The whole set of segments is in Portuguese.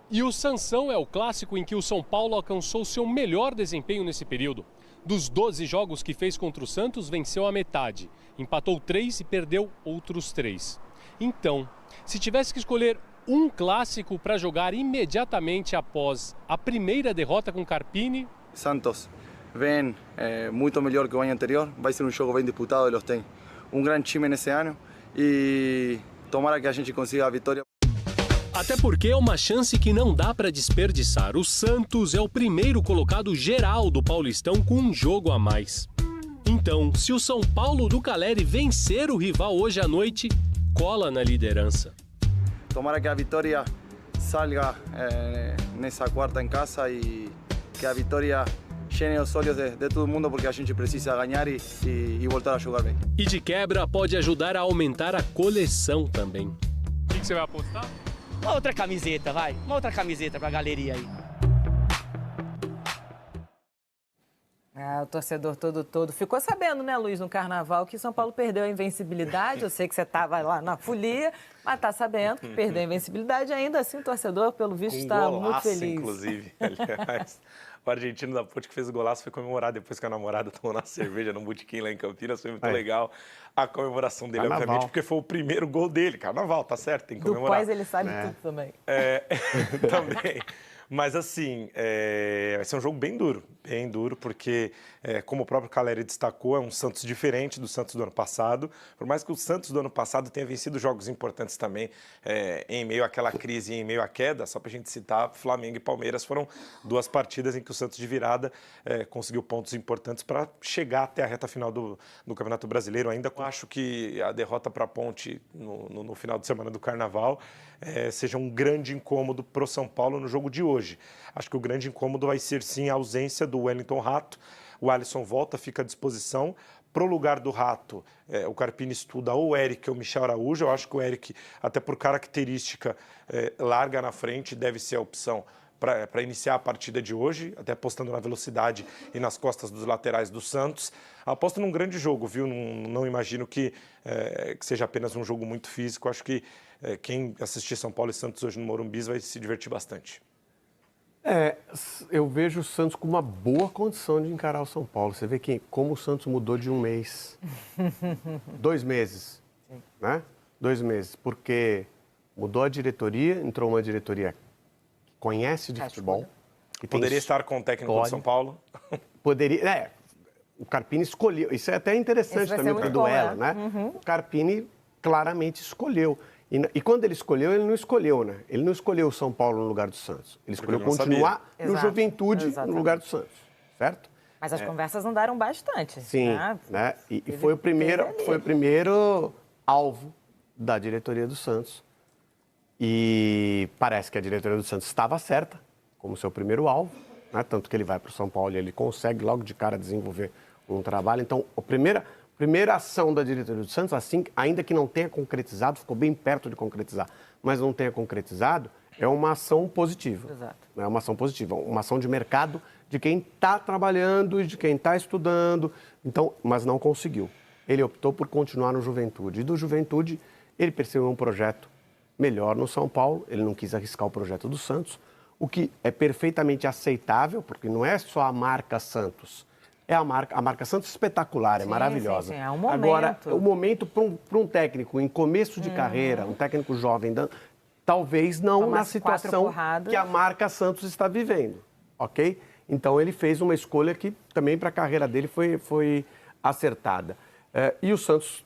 E o Sansão é o clássico em que o São Paulo alcançou seu melhor desempenho nesse período. Dos 12 jogos que fez contra o Santos, venceu a metade, empatou 3 e perdeu outros 3. Então, se tivesse que escolher um clássico para jogar imediatamente após a primeira derrota com Carpini... Santos vem muito melhor que o ano anterior, vai ser um jogo bem disputado, eles têm um grande time nesse ano e tomara que a gente consiga a vitória. Até porque é uma chance que não dá para desperdiçar. O Santos é o primeiro colocado geral do Paulistão com um jogo a mais. Então, se o São Paulo do Caleri vencer o rival hoje à noite, cola na liderança. Tomara que a vitória salga nessa quarta em casa e que a vitória llene os olhos de todo mundo, porque a gente precisa ganhar e voltar a jogar bem. E de quebra pode ajudar a aumentar a coleção também. O que você vai apostar? Uma outra camiseta, vai. Uma outra camiseta pra galeria aí. O torcedor todo ficou sabendo, né, Luiz, no Carnaval, que São Paulo perdeu a invencibilidade. Eu sei que você estava lá na folia, mas está sabendo que perdeu a invencibilidade. Ainda assim, o torcedor, pelo visto, está muito feliz. Inclusive, aliás. O argentino da Ponte que fez o golaço foi comemorar depois que a namorada tomou na cerveja no botequim lá em Campinas. Foi muito legal a comemoração dele, Carnaval. obviamente, porque foi o primeiro gol dele. Carnaval, tá certo, tem que comemorar. Do pós ele sabe tudo também. Também. Mas, assim, vai ser um jogo bem duro, porque, como o próprio Caleri destacou, é um Santos diferente do Santos do ano passado. Por mais que o Santos do ano passado tenha vencido jogos importantes também, em meio àquela crise e em meio à queda, só para a gente citar, Flamengo e Palmeiras foram duas partidas em que o Santos de virada conseguiu pontos importantes para chegar até a reta final do Campeonato Brasileiro. Ainda acho que a derrota para a Ponte no final de semana do Carnaval seja um grande incômodo para o São Paulo no jogo de hoje. Acho que o grande incômodo vai ser, sim, a ausência do Wellington Rato. O Alisson volta, fica à disposição. Para o lugar do Rato, o Carpini estuda ou o Eric ou o Michel Araújo. Eu acho que o Eric, até por característica, larga na frente, deve ser a opção para iniciar a partida de hoje, até apostando na velocidade e nas costas dos laterais do Santos. Aposto num grande jogo, viu? Não imagino que seja apenas um jogo muito físico. Acho que quem assistir São Paulo e Santos hoje no Morumbi vai se divertir bastante. Eu vejo o Santos com uma boa condição de encarar o São Paulo. Você vê como o Santos mudou de um mês. 2 meses, né? 2 meses, porque mudou a diretoria, entrou uma diretoria que conhece de futebol. Que poderia estar com o técnico do São Paulo? Poderia, o Carpini escolheu. Isso é até interessante também para o duelo, né? Uhum. O Carpini claramente escolheu. E quando ele escolheu, ele não escolheu, né? Ele não escolheu o São Paulo no lugar do Santos. Ele escolheu continuar no Juventude no lugar do Santos, certo? Mas as conversas andaram bastante. Sim, né? E foi o primeiro alvo da diretoria do Santos. E parece que a diretoria do Santos estava certa, como seu primeiro alvo, né? Tanto que ele vai para o São Paulo e ele consegue logo de cara desenvolver um trabalho. Então, a primeira ação da diretoria do Santos, assim, ainda que não tenha concretizado, ficou bem perto de concretizar, mas não tenha concretizado, é uma ação positiva. Exato. É uma ação positiva, uma ação de mercado de quem está trabalhando e de quem está estudando, então, mas não conseguiu. Ele optou por continuar no Juventude. E do Juventude, ele percebeu um projeto melhor no São Paulo, ele não quis arriscar o projeto do Santos, o que é perfeitamente aceitável, porque não é só a marca Santos. A marca Santos espetacular, é maravilhosa. Sim, é um momento. Agora, o momento para um técnico em começo de carreira, um técnico jovem, talvez não na situação que a marca Santos está vivendo, ok? Então, ele fez uma escolha que também para a carreira dele foi acertada. E o Santos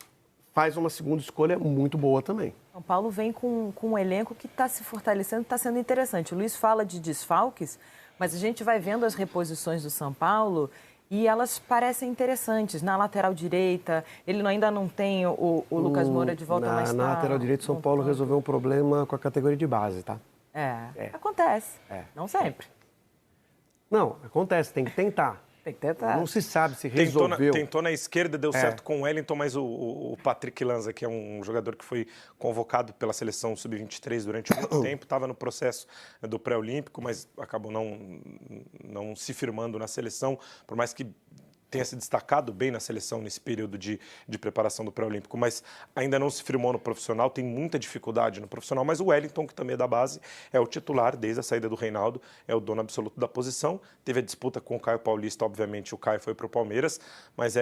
faz uma segunda escolha muito boa também. São Paulo vem com um elenco que está se fortalecendo, está sendo interessante. O Luiz fala de desfalques, mas a gente vai vendo as reposições do São Paulo e elas parecem interessantes. Na lateral direita, ele ainda não tem o Lucas Moura de volta, mas na lateral direita, São Paulo resolveu um problema com a categoria de base, tá? Acontece. Não sempre. Não, acontece, tem que tentar. Tem que tentar. Não se sabe se resolveu. Tentou na esquerda, deu certo com o Wellington, mas o Patrick Lanza, que é um jogador que foi convocado pela seleção sub-23 durante muito tempo, estava no processo do pré-olímpico, mas acabou não se firmando na seleção, por mais que tenha se destacado bem na seleção nesse período de preparação do pré-olímpico, mas ainda não se firmou no profissional, tem muita dificuldade no profissional, mas o Wellington, que também é da base, é o titular desde a saída do Reinaldo, é o dono absoluto da posição, teve a disputa com o Caio Paulista, obviamente o Caio foi para o Palmeiras, mas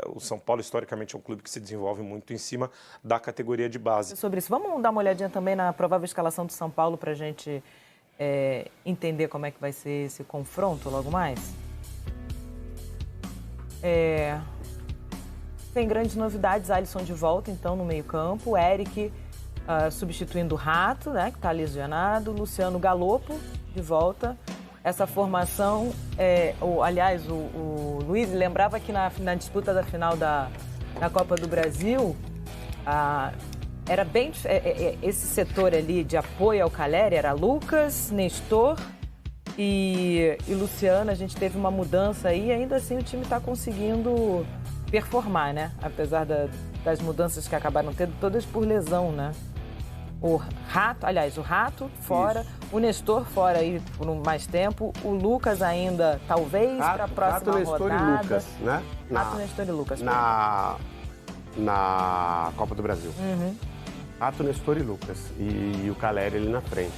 o São Paulo historicamente é um clube que se desenvolve muito em cima da categoria de base. Sobre isso, vamos dar uma olhadinha também na provável escalação do São Paulo para a gente entender como é que vai ser esse confronto logo mais? Tem grandes novidades, Alisson de volta, então, no meio-campo, Eric substituindo o Rato, né, que está lesionado, Luciano Galopo de volta. Essa formação, aliás, o Luiz lembrava que na disputa da final da Copa do Brasil, era bem esse setor ali de apoio ao Calleri, era Lucas, Nestor e Luciano. A gente teve uma mudança aí, ainda assim o time está conseguindo performar, né? Apesar das mudanças que acabaram tendo, todas por lesão, né? O Rato fora, isso. O Nestor fora aí por mais tempo, o Lucas ainda, talvez, para a próxima Nestor rodada. E Lucas, né? Rato, Nestor e Lucas. Na Copa do Brasil. Uhum. Rato, Nestor e Lucas. E o Calleri ali na frente.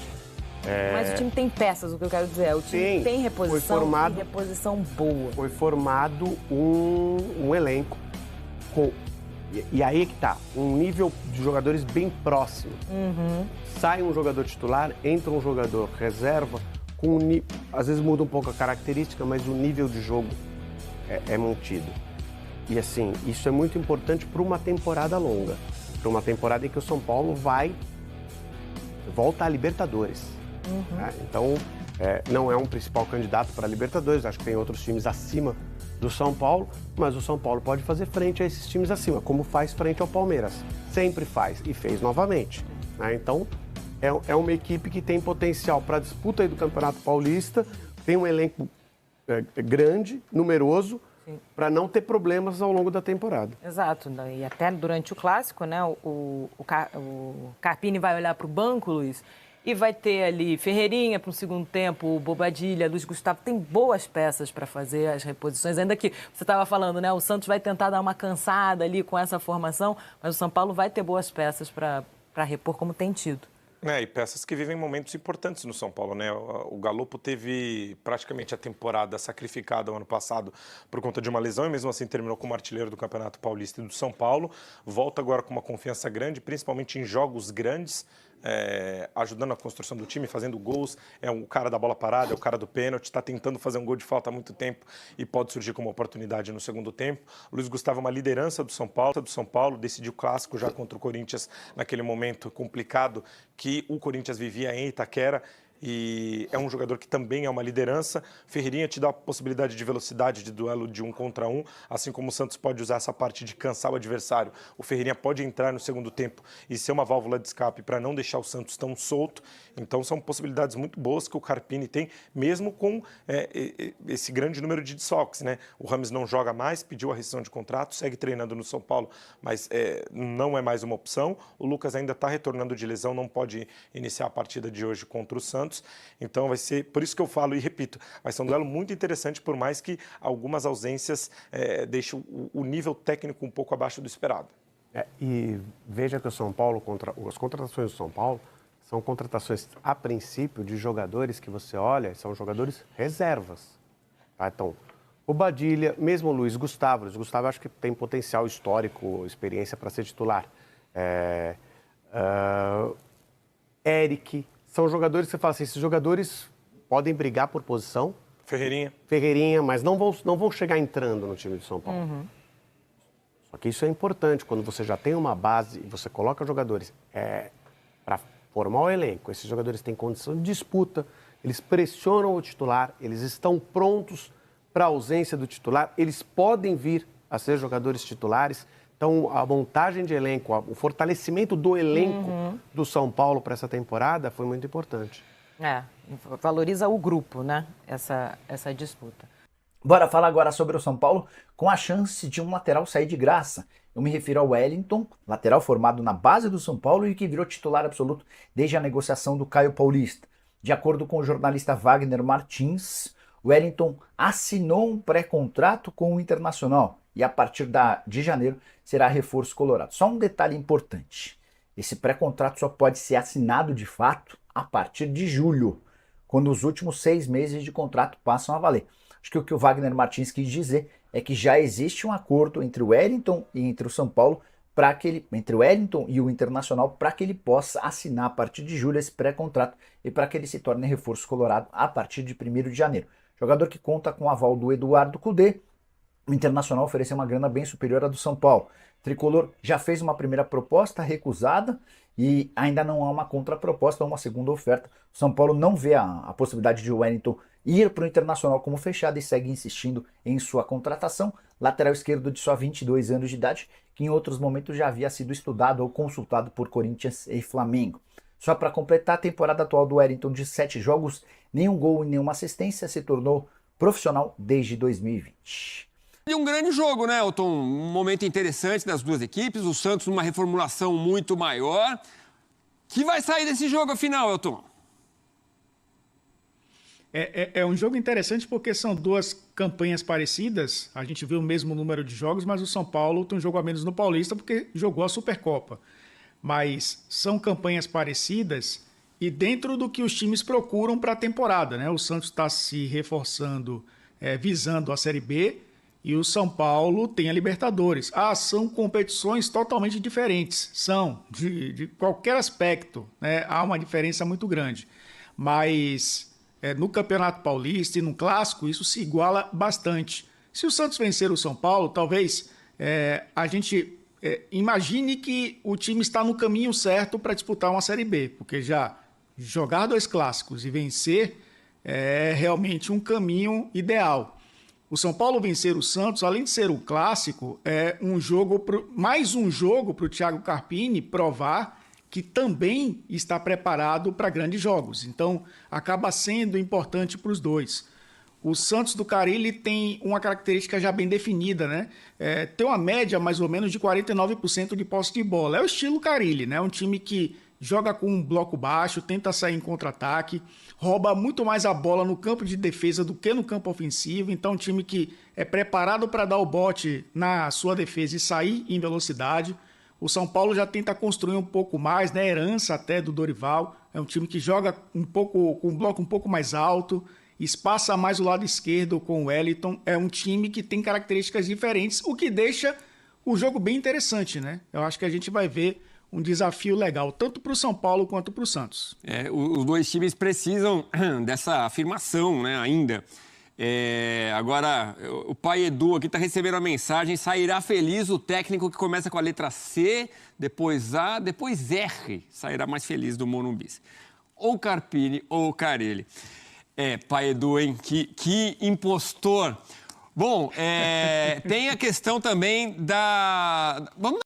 Mas o time tem peças, o que eu quero dizer. O time tem reposição e reposição boa. Foi formado um elenco com... E aí que tá, um nível de jogadores bem próximo. Uhum. Sai um jogador titular, entra um jogador reserva, às vezes muda um pouco a característica, mas o nível de jogo é mantido. E assim, isso é muito importante para uma temporada longa. Para uma temporada em que o São Paulo volta à Libertadores. Uhum. Né? Então, não é um principal candidato para a Libertadores, acho que tem outros times acima do São Paulo, mas o São Paulo pode fazer frente a esses times acima, como faz frente ao Palmeiras. Sempre faz e fez novamente. Né? Então, é uma equipe que tem potencial para a disputa aí do Campeonato Paulista, tem um elenco grande, numeroso, para não ter problemas ao longo da temporada. Exato, e até durante o Clássico, né, o Carpini vai olhar para o banco, Luiz, e vai ter ali Ferreirinha para o segundo tempo, o Bobadilha, Luiz Gustavo, tem boas peças para fazer as reposições, ainda que você estava falando, né, o Santos vai tentar dar uma cansada ali com essa formação, mas o São Paulo vai ter boas peças para repor como tem tido. E peças que vivem momentos importantes no São Paulo, né? O Galopo teve praticamente a temporada sacrificada no ano passado por conta de uma lesão e mesmo assim terminou como artilheiro do Campeonato Paulista e do São Paulo. Volta agora com uma confiança grande, principalmente em jogos grandes, ajudando a construção do time, fazendo gols, é o cara da bola parada, é o cara do pênalti, está tentando fazer um gol de falta há muito tempo e pode surgir como oportunidade no segundo tempo. O Luiz Gustavo é uma liderança do São Paulo, decidiu o clássico já contra o Corinthians naquele momento complicado que o Corinthians vivia em Itaquera. E é um jogador que também é uma liderança. Ferreirinha te dá a possibilidade de velocidade de duelo de 1 contra 1, assim como o Santos pode usar essa parte de cansar o adversário. O Ferreirinha pode entrar no segundo tempo e ser uma válvula de escape para não deixar o Santos tão solto. Então são possibilidades muito boas que o Carpini tem, mesmo com esse grande número de desfalques, né? O Rames não joga mais, pediu a rescisão de contrato, segue treinando no São Paulo, mas não é mais uma opção. O Lucas ainda está retornando de lesão, não pode iniciar a partida de hoje contra o Santos. Então vai ser, por isso que eu falo e repito, vai ser um duelo muito interessante, por mais que algumas ausências deixem o nível técnico um pouco abaixo do esperado. E veja que o São Paulo, as contratações do São Paulo, são contratações, a princípio, de jogadores que você olha, são jogadores reservas. Tá? Então, o Badilha, mesmo o Luiz Gustavo acho que tem potencial histórico, experiência para ser titular. Eric, são jogadores que você fala assim, esses jogadores podem brigar por posição. Ferreirinha, mas não vão chegar entrando no time de São Paulo. Uhum. Só que isso é importante, quando você já tem uma base e você coloca jogadores para formar o elenco, esses jogadores têm condição de disputa, eles pressionam o titular, eles estão prontos para a ausência do titular, eles podem vir a ser jogadores titulares. Então, a montagem de elenco, o fortalecimento do elenco do São Paulo para essa temporada foi muito importante. Valoriza o grupo, né? Essa disputa. Bora falar agora sobre o São Paulo com a chance de um lateral sair de graça. Eu me refiro ao Wellington, lateral formado na base do São Paulo e que virou titular absoluto desde a negociação do Caio Paulista. De acordo com o jornalista Wagner Martins, O Wellington assinou um pré-contrato com o Internacional e a partir de janeiro será reforço colorado. Só um detalhe importante, esse pré-contrato só pode ser assinado de fato a partir de julho, quando os últimos 6 meses de contrato passam a valer. Acho que o que o Wagner Martins quis dizer é que já existe um acordo entre o Wellington e entre o São Paulo, entre o Wellington e o Internacional, para que ele possa assinar a partir de julho esse pré-contrato e para que ele se torne reforço colorado a partir de 1º de janeiro. Jogador que conta com o aval do Eduardo Cudê, o Internacional ofereceu uma grana bem superior à do São Paulo. O Tricolor já fez uma primeira proposta recusada e ainda não há uma contraproposta ou uma segunda oferta. O São Paulo não vê a possibilidade de o Wellington ir para o Internacional como fechado e segue insistindo em sua contratação. Lateral esquerdo de só 22 anos de idade, que em outros momentos já havia sido estudado ou consultado por Corinthians e Flamengo. Só para completar, a temporada atual do Wellington de 7 jogos, nenhum gol e nenhuma assistência, se tornou profissional desde 2020. E um grande jogo, né, Elton? Um momento interessante das duas equipes, o Santos numa reformulação muito maior. Que vai sair desse jogo, afinal, Elton? É um jogo interessante porque são duas campanhas parecidas. A gente vê o mesmo número de jogos, mas o São Paulo tem um jogo a menos no Paulista porque jogou a Supercopa. Mas são campanhas parecidas e dentro do que os times procuram para a temporada, né? O Santos está se reforçando, visando a Série B, e o São Paulo tem a Libertadores. São competições totalmente diferentes. São, de qualquer aspecto, né? Há uma diferença muito grande. Mas no Campeonato Paulista e no Clássico, isso se iguala bastante. Se o Santos vencer o São Paulo, talvez a gente imagine que o time está no caminho certo para disputar uma Série B, porque já jogar 2 clássicos e vencer é realmente um caminho ideal. O São Paulo vencer o Santos, além de ser um clássico, é mais um jogo para o Thiago Carpini provar que também está preparado para grandes jogos. Então, acaba sendo importante para os dois. O Santos do Carille tem uma característica já bem definida, né? Tem uma média mais ou menos de 49% de posse de bola. É o estilo Carille, né? Um time que joga com um bloco baixo, tenta sair em contra-ataque, rouba muito mais a bola no campo de defesa do que no campo ofensivo. Então, um time que é preparado para dar o bote na sua defesa e sair em velocidade. O São Paulo já tenta construir um pouco mais, né? Herança até do Dorival. É um time que joga um pouco com um bloco um pouco mais alto, espaça mais o lado esquerdo com o Wellington. É um time que tem características diferentes, o que deixa o jogo bem interessante, né? Eu acho que a gente vai ver um desafio legal, tanto para o São Paulo quanto para o Santos. Os dois times precisam dessa afirmação, né, ainda. Agora, o pai Edu aqui está recebendo a mensagem: sairá feliz o técnico que começa com a letra C, depois A, depois R. Sairá mais feliz do Morumbi. Ou Carpini ou Carille. Pai Edu, hein? Que impostor. Bom, tem a questão também da... Vamos